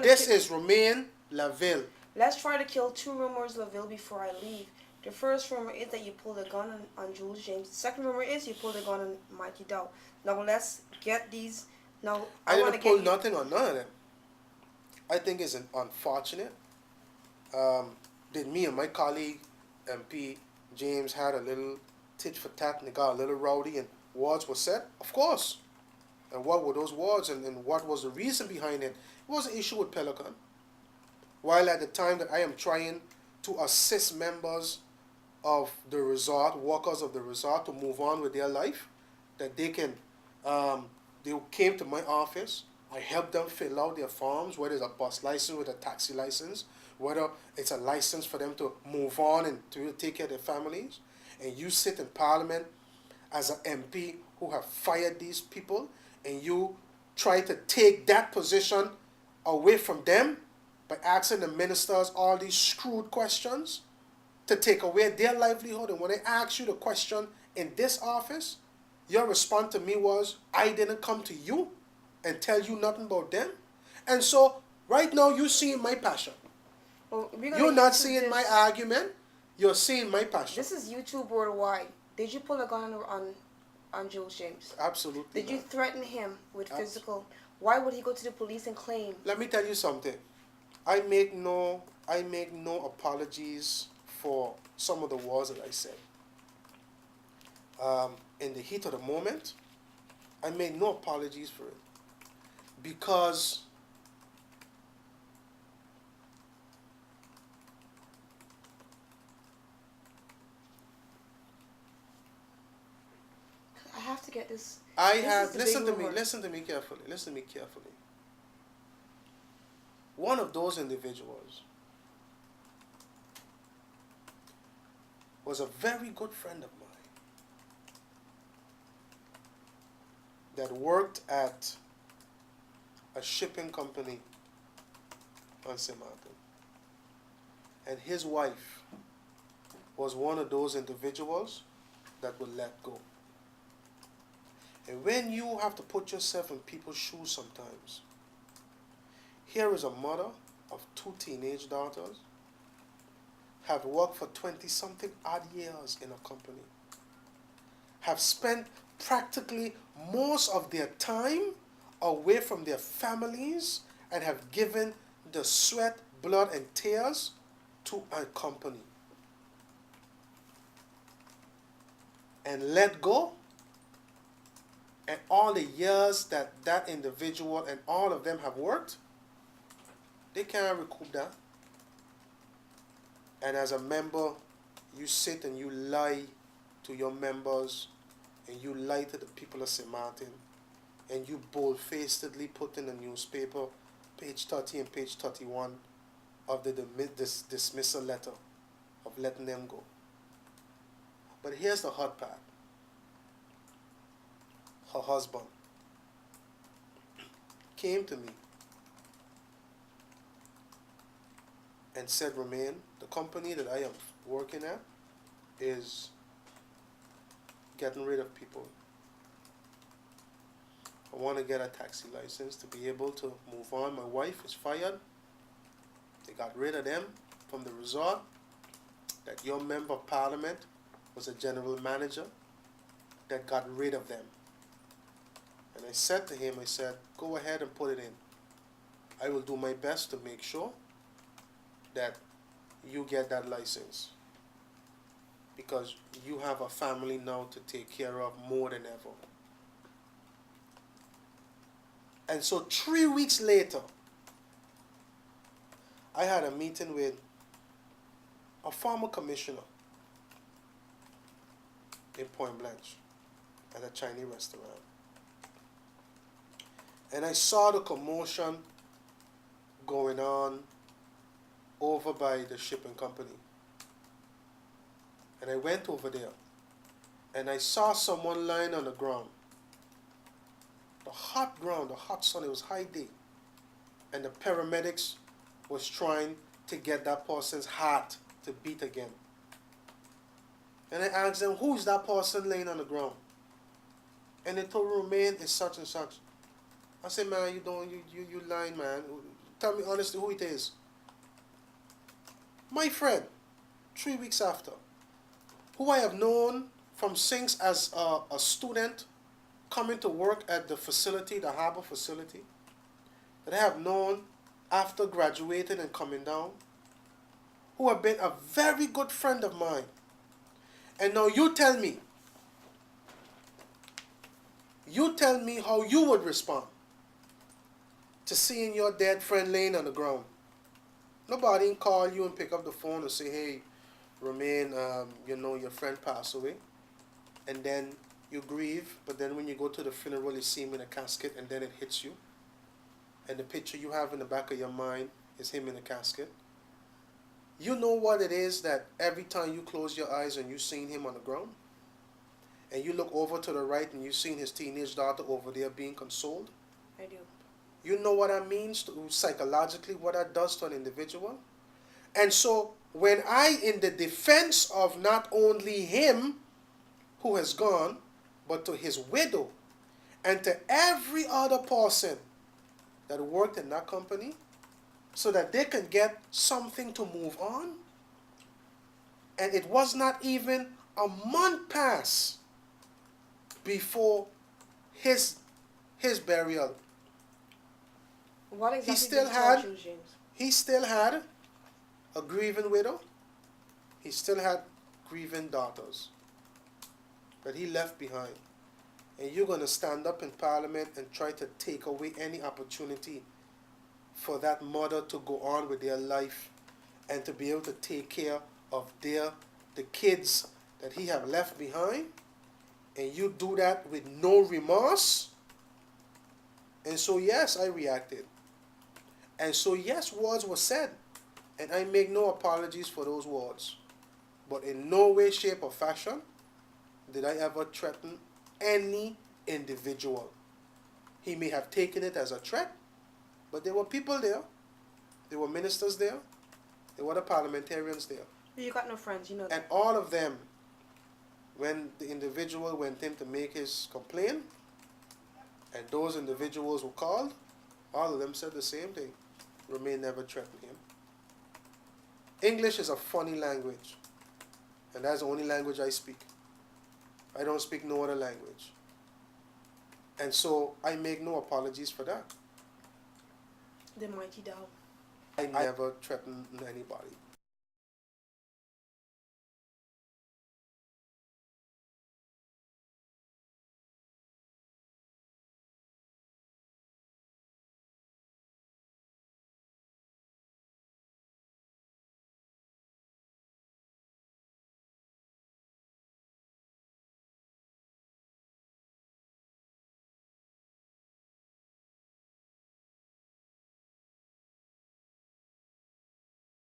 This is Romain LAVILLE. Let's try to kill 2 rumors, LAVILLE, before I leave. The first rumor is that you pulled a gun on Jules James. The second rumor is you pulled a gun on Mikey Dow. Now let's get these. Now I didn't pull nothing on none of them. I think it's unfortunate. Did me and my colleague MP James had a little tit for tat and it got a little rowdy and words were said? Of course. And what were those words and what was the reason behind it? It was an issue with Pelican. While at the time that I am trying to assist members of the resort, workers of the resort, to move on with their life, that they can, they came to my office. I helped them fill out their forms, whether it's a bus license with a taxi license, whether it's a license for them to move on and to take care of their families. And you sit in Parliament as an MP who have fired these people, and you try to take that position away from them by asking the ministers all these screwed questions to take away their livelihood. And when I asked you the question in this office, your response to me was, I didn't come to you and tell you nothing about them. And so right now you're seeing my passion. Well, you're not seeing my argument. You're seeing my passion. This is YouTube worldwide. Did you pull a gun on Jules James? Absolutely. Did you threaten him with physical? Why would he go to the police and claim? Let me tell you something. I make no apologies for some of the words that I said. In the heat of the moment, I made no apologies for it. Because I have to get this. Listen to me carefully. One of those individuals was a very good friend of mine that worked at a shipping company on St. Martin. And his wife was one of those individuals that would let go. And when you have to put yourself in people's shoes sometimes, here is a mother of 2 teenage daughters, have worked for 20-something odd years in a company, have spent practically most of their time away from their families, and have given the sweat, blood, and tears to a company. And let go. And all the years that that individual and all of them have worked, they can't recoup that. And as a member, you sit and you lie to your members, and you lie to the people of St. Martin, and you bold-facedly put in the newspaper, page 30 and page 31 of the dismissal letter of letting them go. But here's the hot part. Her husband came to me and said, Romain, the company that I am working at is getting rid of people. I want to get a taxi license to be able to move on. My wife is fired. They got rid of them from the resort. That your member of parliament was a general manager that got rid of them. And I said to him, I said, go ahead and put it in. I will do my best to make sure that you get that license, because you have a family now to take care of more than ever. And so 3 weeks later, I had a meeting with a former commissioner in Point Blanche at a Chinese restaurant. And I saw the commotion going on over by the shipping company. And I went over there, and I saw someone lying on the ground. The hot ground, the hot sun, it was high day. And the paramedics was trying to get that person's heart to beat again. And I asked them, who is that person laying on the ground? And they told me, Romain is such and such. I said, man, you lying, man. tell me honestly who it is. My friend, 3 weeks after, who I have known from since as a student coming to work at the facility, the harbor facility, that I have known after graduating and coming down, who have been a very good friend of mine. And now you tell me how you would respond to seeing your dead friend laying on the ground. Nobody can call you and pick up the phone and say, hey, Romain, you know, your friend passed away. And then you grieve, but then when you go to the funeral, you see him in a casket, and then it hits you. And the picture you have in the back of your mind is him in a casket. You know what it is that every time you close your eyes and you seen him on the ground, and you look over to the right and you seen his teenage daughter over there being consoled? I do. You know what that means to, psychologically, what that does to an individual? And so when I, in the defense of not only him who has gone, but to his widow and to every other person that worked in that company so that they can get something to move on, and it was not even a month pass before his burial. What exactly still did you tell had- Jules James? He still had a grieving widow. He still had grieving daughters that he left behind. And you're going to stand up in Parliament and try to take away any opportunity for that mother to go on with their life and to be able to take care of the kids that he have left behind? And you do that with no remorse? And so yes, I reacted. And so yes, words were said. And I make no apologies for those words. But in no way, shape, or fashion did I ever threaten any individual. He may have taken it as a threat, but there were people there. There were ministers there. There were the parliamentarians there. You got no friends, you know that. And all of them, when the individual went in to make his complaint, and those individuals were called, all of them said the same thing. Romain never threatened him. English is a funny language, and that's the only language I speak. I don't speak no other language. And so I make no apologies for that. The mighty Dow. I never threatened anybody.